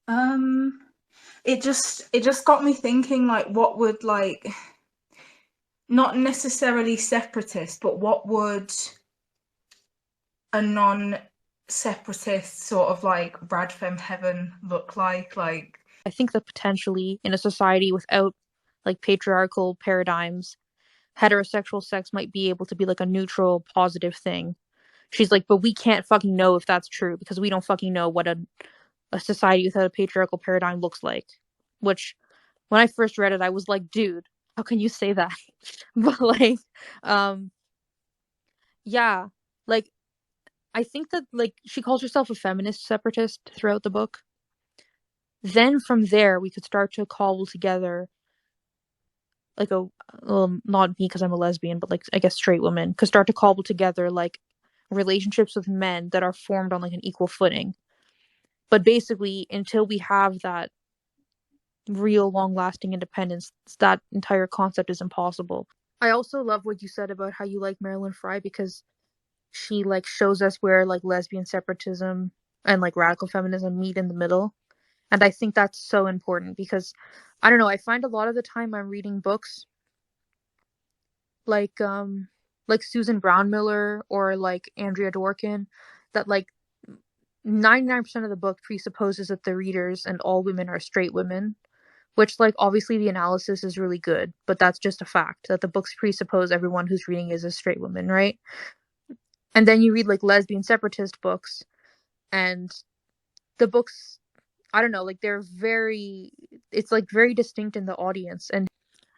Um, it just got me thinking, like, what would, like, not necessarily separatist, but what would a non-separatist sort of like Radfem heaven look like? Like, I think that potentially in a society without like patriarchal paradigms, heterosexual sex might be able to be like a neutral, positive thing. She's like, but we can't fucking know if that's true because we don't fucking know what a society without a patriarchal paradigm looks like. Which, when I first read it, I was like, dude, how can you say that? But like, um, yeah, like I think that like she calls herself a feminist separatist throughout the book. Then from there, we could start to cobble together like a well, not me because I'm a lesbian, but like I guess straight women could start to cobble together like relationships with men that are formed on like an equal footing. But basically, until we have that real long lasting independence, that entire concept is impossible. I also love what you said about how you like Marilyn Fry because she like shows us where like lesbian separatism and like radical feminism meet in the middle. And I think that's so important because I don't know, I find a lot of the time I'm reading books like Susan Brown Miller or like Andrea Dworkin that like 99% of the book presupposes that the readers and all women are straight women, which like obviously the analysis is really good, but that's just a fact that the books presuppose everyone who's reading is a straight woman, right? And then you read like lesbian separatist books and the books, I don't know, like they're very, it's like very distinct in the audience. And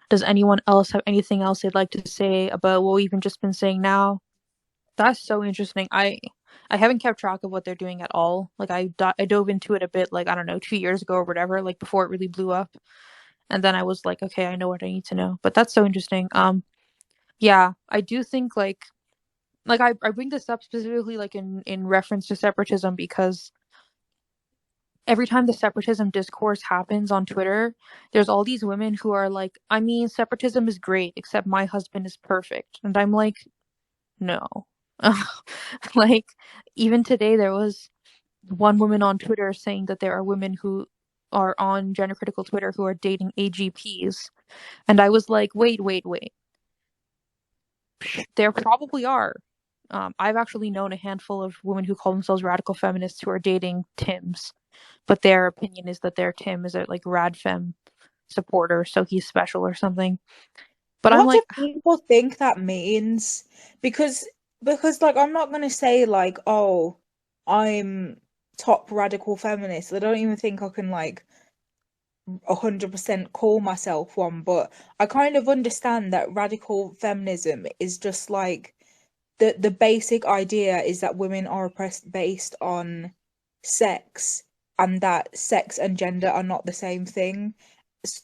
does anyone else have anything else they'd like to say about what we've just been saying now? That's so interesting. I haven't kept track of what they're doing at all. Like I dove into it a bit like I don't know 2 years ago or whatever, like before it really blew up. And then I was like, okay, I know what I need to know. But that's so interesting. Yeah, I do think like I bring this up specifically like in reference to separatism because every time the separatism discourse happens on Twitter, there's all these women who are like, I mean, separatism is great, except my husband is perfect. And I'm like, no. Like, even today, there was one woman on Twitter saying that there are women who are on gender critical Twitter who are dating AGPs. And I was like, wait, wait, wait. There probably are. I've actually known a handful of women who call themselves radical feminists who are dating Tims, but their opinion is that their Tim is a like Radfem supporter, so he's special or something. But I'm what do like, people think that means? Because because like I'm not gonna say like, oh, I'm top radical feminist. I don't even think I can like 100% call myself one, but I kind of understand that radical feminism is just like the basic idea is that women are oppressed based on sex and that sex and gender are not the same thing.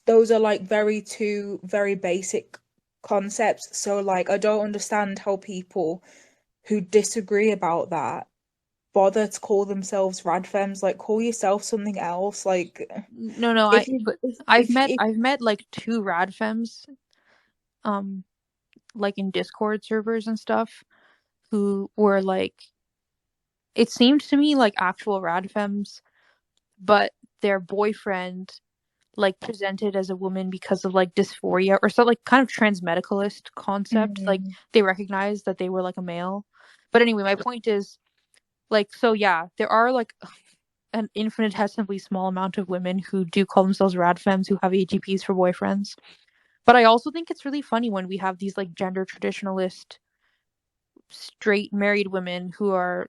Those are like very two very basic concepts. So like I don't understand how people who disagree about that bother to call themselves radfems. Like call yourself something else. Like no, no, if you but if I've met like two Radfems, um, like in Discord servers and stuff, who were like, it seemed to me like actual Radfems, but their boyfriend like presented as a woman because of like dysphoria or so like kind of transmedicalist concept. Like mm, they recognized that they were like a male. But anyway, my point is like so yeah, there are like an infinitesimally small amount of women who do call themselves radfems who have AGPs for boyfriends. But I also think it's really funny when we have these like gender traditionalist straight married women who are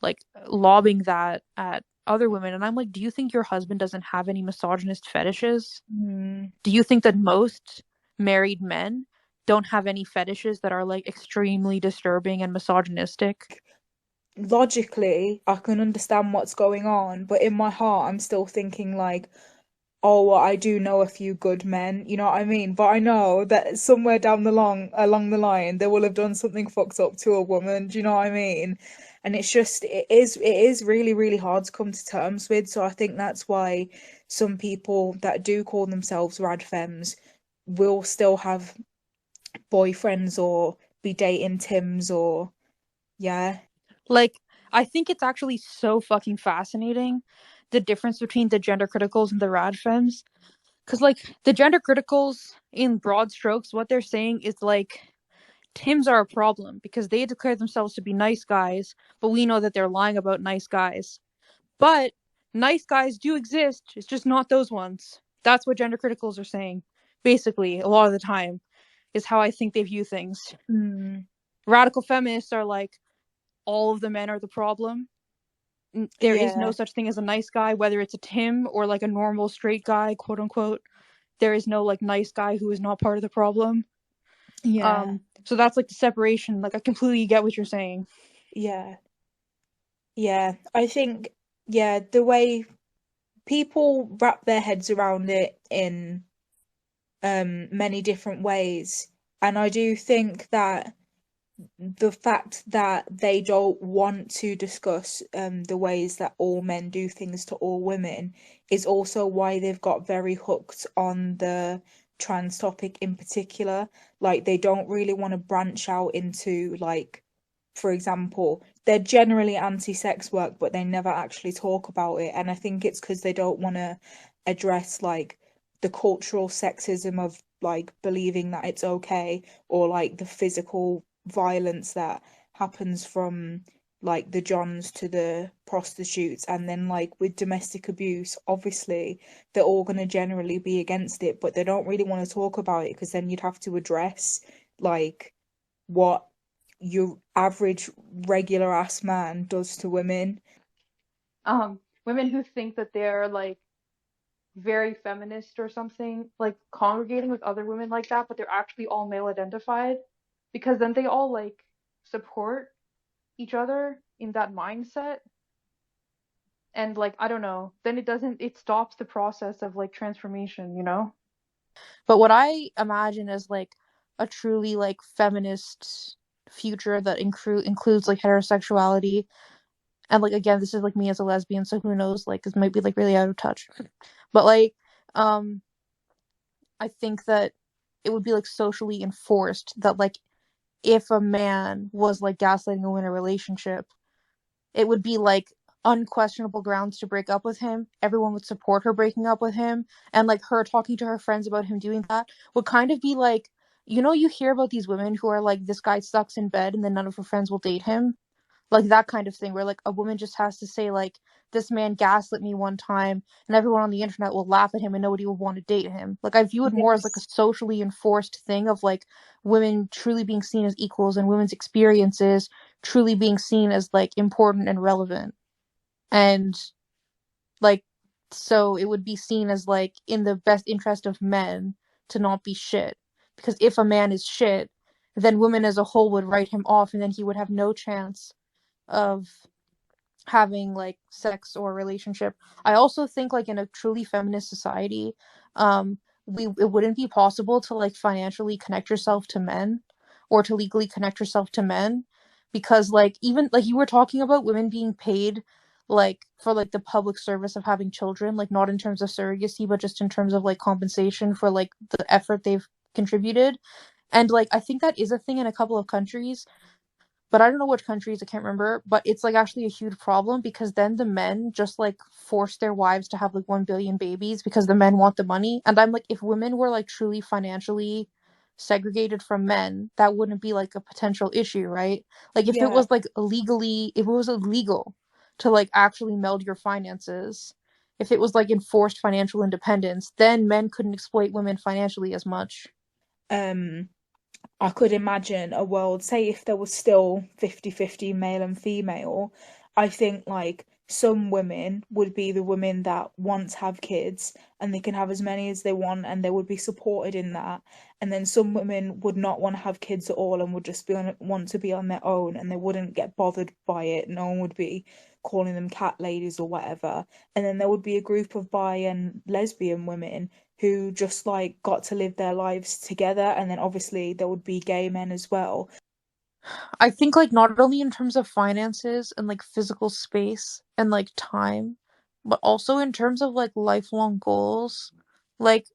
like lobbing that at other women and I'm like, do you think your husband doesn't have any misogynist fetishes? mm. Do you think that most married men don't have any fetishes that are like extremely disturbing and misogynistic? Logically, I can understand what's going on, but in my heart, I'm still thinking like, oh, well, I do know a few good men, you know what I mean? But I know that somewhere down the long along the line, they will have done something fucked up to a woman. Do you know what I mean? And it's just it is really really hard to come to terms with. So I think that's why some people that do call themselves radfems will still have boyfriends or be dating Tims yeah. Like, I think it's actually so fucking fascinating the difference between the gender criticals and the Radfems. Because, like, the gender criticals, in broad strokes, what they're saying is, like, Tims are a problem because they declare themselves to be nice guys, but we know that they're lying about nice guys. But nice guys do exist, it's just not those ones. That's what gender criticals are saying, basically, a lot of the time, is how I think they view things. Mm, Radical feminists are like, all of the men are the problem. There is no yeah, such thing as a nice guy, whether it's a Tim or like a normal straight guy, quote unquote. There is no like nice guy who is not part of the problem. yeah, So that's like the separation. Like I completely get what you're saying. yeah, yeah. I think, yeah, the way people wrap their heads around it in many different ways. And I do think that the fact that they don't want to discuss the ways that all men do things to all women is also why they've got very hooked on the trans topic in particular. Like they don't really want to branch out into like, for example, they're generally anti-sex work, but they never actually talk about it. And I think it's because they don't want to address like the cultural sexism of like believing that it's okay or like the physical violence that happens from like the Johns to the prostitutes and then like with domestic abuse obviously they're all going to generally be against it but they don't really want to talk about it because then you'd have to address like what your average regular ass man does to women. Women who think that they're like very feminist or something, like congregating with other women like that, but they're actually all male identified, because then they all like support each other in that mindset, and like I don't know, then it stops the process of like transformation, you know? But what I imagine is like a truly like feminist future that includes like heterosexuality, and like again, this is like me as a lesbian, so who knows, like this might be like really out of touch. But like um I think that it would be like socially enforced that like if a man was like gaslighting a woman in a relationship, it would be like unquestionable grounds to break up with him. Everyone would support her breaking up with him. And like her talking to her friends about him doing that would kind of be like, you know, you hear about these women who are like, this guy sucks in bed and then none of her friends will date him. Like that kind of thing where like a woman just has to say like, this man gaslit me one time and everyone on the internet will laugh at him and nobody will want to date him. Like I view it more as like a Yes. socially enforced thing of like women truly being seen as equals and women's experiences truly being seen as like important and relevant. And like so it would be seen as like in the best interest of men to not be shit. Because if a man is shit, then women as a whole would write him off and then he would have no chance of having like sex or relationship. I also think like in a truly feminist society, we it wouldn't be possible to like financially connect yourself to men or to legally connect yourself to men because like even like you were talking about women being paid like for like the public service of having children, like not in terms of surrogacy, but just in terms of like compensation for like the effort they've contributed. And like I think that is a thing in a couple of countries, but I don't know which countries, I can't remember, but it's like actually a huge problem because then the men just like force their wives to have like 1 billion babies because the men want the money. And I'm like, if women were like truly financially segregated from men, that wouldn't be like a potential issue, right? Like if it Yeah. was like illegally, if it was illegal to like actually meld your finances, if it was like enforced financial independence, then men couldn't exploit women financially as much. Um I could imagine a world, say if there was still 50-50 male and female, I think like some women would be the women that want to have kids and they can have as many as they want and they would be supported in that. And then some women would not want to have kids at all and would just want to be on their own and they wouldn't get bothered by it. No one would be calling them cat ladies or whatever. And then there would be a group of bi and lesbian women who just like got to live their lives together. And then obviously there would be gay men as well. I think like not only in terms of finances and like physical space and like time, but also in terms of like lifelong goals. Like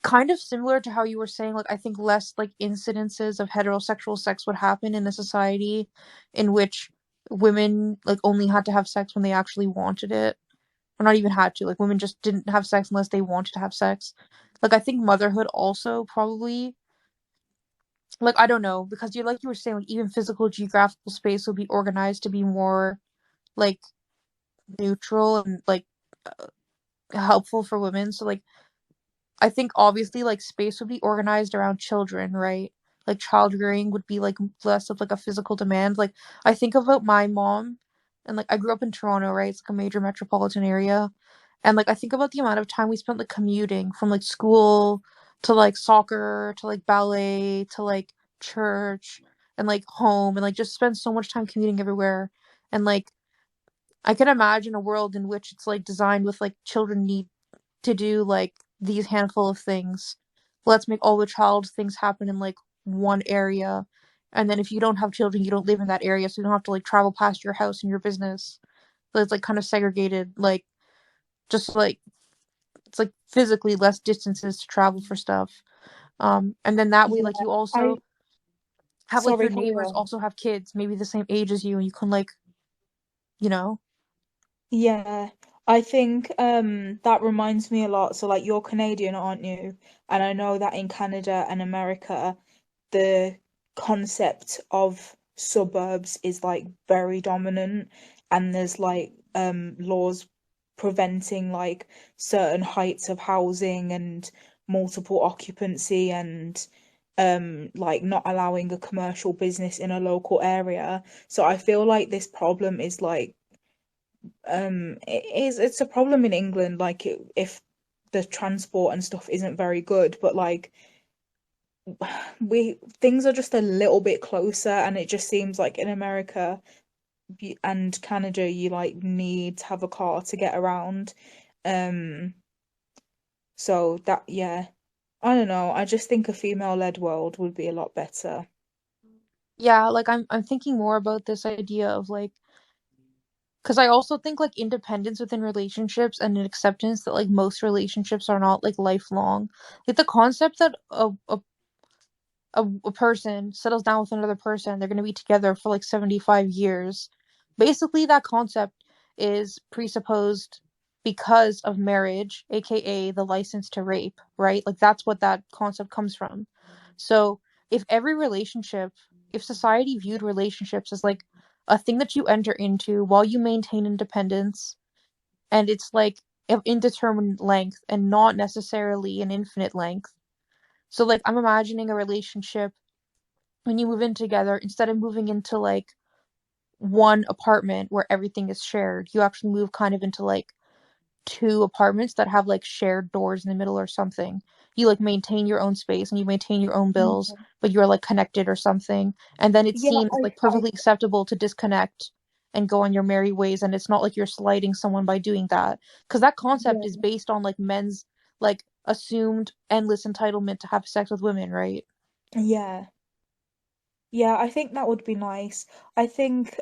kind of similar to how you were saying, like I think less like incidences of heterosexual sex would happen in a society in which women like only had to have sex when they actually wanted it. or not even had to. Like women just didn't have sex unless they wanted to have sex. Like I think motherhood also probably like I don't know because you like you were saying like even physical geographical space will be organized to be more like neutral and like helpful for women. So like I think obviously like space would be organized around children, right? Like child rearing would be like less of like a physical demand. Like I think about my mom and like I grew up in Toronto, right? It's like a major metropolitan area. And like I think about the amount of time we spent like commuting from like school to like soccer to like ballet to like church and like home and like just spend so much time commuting everywhere. And like I can imagine a world in which it's like designed with like children need to do like these handful of things. Let's make all the child things happen in like one area. And then if you don't have children, you don't live in that area, so you don't have to like travel past your house and your business. So it's like kind of segregated, like just like it's like physically less distances to travel for stuff. And then that way, Yeah, like you I also have like sorry, your carry neighbors on. also have kids, maybe the same age as you, and you can like, you know, Yeah, I think that reminds me a lot. So like you're Canadian, aren't you? And I know that in Canada and America, the concept of suburbs is like very dominant, and there's like laws preventing like certain heights of housing and multiple occupancy and like not allowing a commercial business in a local area. So I feel like this problem is like it's a problem in England like if the transport and stuff isn't very good, but like we things are just a little bit closer, and it just seems like in America and Canada you like need to have a car to get around. Um, so that yeah, I don't know. I just think a female-led world would be a lot better. yeah, like I'm thinking more about this idea of like because I also think like independence within relationships and an acceptance that like most relationships are not like lifelong. Like the concept that a person settles down with another person, they're going to be together for like 75 years. Basically, that concept is presupposed because of marriage, aka the license to rape, right? Like that's what that concept comes from. So, if every relationship, if society viewed relationships as like a thing that you enter into while you maintain independence, and it's like of indeterminate length and not necessarily an infinite length. So, like, I'm imagining a relationship when you move in together, instead of moving into like one apartment where everything is shared, you actually move kind of into like two apartments that have like shared doors in the middle or something. You like maintain your own space and you maintain your own bills, Yeah, but you're like connected or something. And then it yeah, seems like perfectly acceptable to disconnect and go on your merry ways. And it's not like you're slighting someone by doing that. Because that concept is yeah, based on like men's like assumed endless entitlement to have sex with women, right? yeah, yeah. I think that would be nice. I think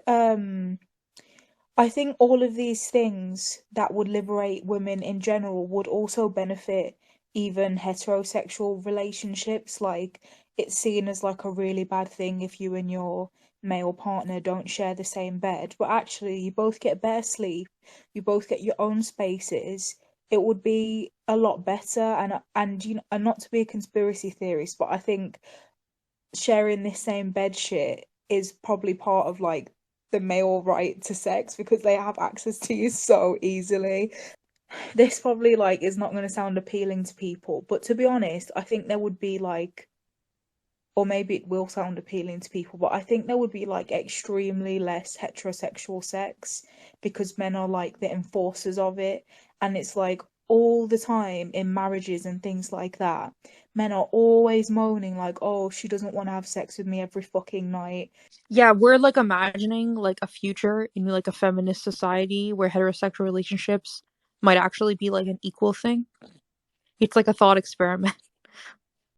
I think all of these things that would liberate women in general would also benefit even heterosexual relationships. Like, it's seen as like a really bad thing if you and your male partner don't share the same bed, but actually you both get better sleep, you both get your own spaces. It would be a lot better, and you know, and not to be a conspiracy theorist, but I think sharing this same bed shit is probably part of like the male right to sex because they have access to you so easily. This probably like is not going to sound appealing to people, but to be honest, I think there would be like, or maybe it will sound appealing to people, but I think there would be like extremely less heterosexual sex because men are like the enforcers of it. And it's like all the time in marriages and things like that, men are always moaning, like, oh, she doesn't want to have sex with me every fucking night. Yeah, we're like imagining like a future in like a feminist society where heterosexual relationships might actually be like an equal thing. It's like a thought experiment.